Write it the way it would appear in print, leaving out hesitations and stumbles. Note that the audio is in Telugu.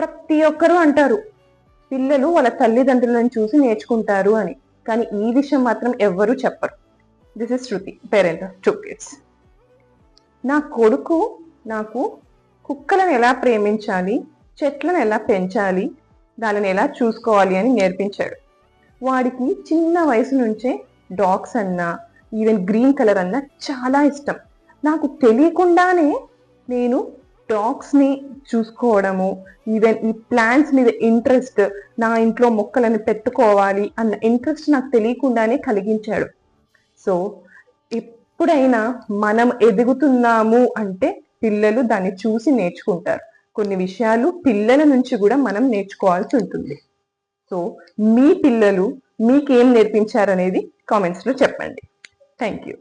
ప్రతి ఒక్కరూ అంటారు పిల్లలు వాళ్ళ తల్లిదండ్రులను చూసి నేర్చుకుంటారు అని. కానీ ఈ విషయం మాత్రం ఎవ్వరూ చెప్పరు. This is Shruti, parent of 2 kids. నా కొడుకు నాకు కుక్కలను ఎలా ప్రేమించాలి, చెట్లను ఎలా పెంచాలి, దానిని ఎలా చూసుకోవాలి అని నేర్పించాడు. వాడికి చిన్న వయసు నుంచే డాగ్స్ అన్నా, ఈవెన్ గ్రీన్ కలర్ అన్నా చాలా ఇష్టం. నాకు తెలియకుండానే నేను డాగ్స్ని చూసుకోవడము, ఈవెన్ ఈ ప్లాంట్స్ మీద ఇంట్రెస్ట్, నా ఇంట్లో మొక్కలను పెట్టుకోవాలి అన్న ఇంట్రెస్ట్ నాకు తెలియకుండానే కలిగించాడు. సో ఎప్పుడైనా మనం ఎదుగుతున్నాము అంటే పిల్లలు దాన్ని చూసి నేర్చుకుంటారు. కొన్ని విషయాలు పిల్లల నుంచి కూడా మనం నేర్చుకోవాల్సి ఉంటుంది. సో మీ పిల్లలు మీకేం నేర్పించారనేది కామెంట్స్లో చెప్పండి. Thank you.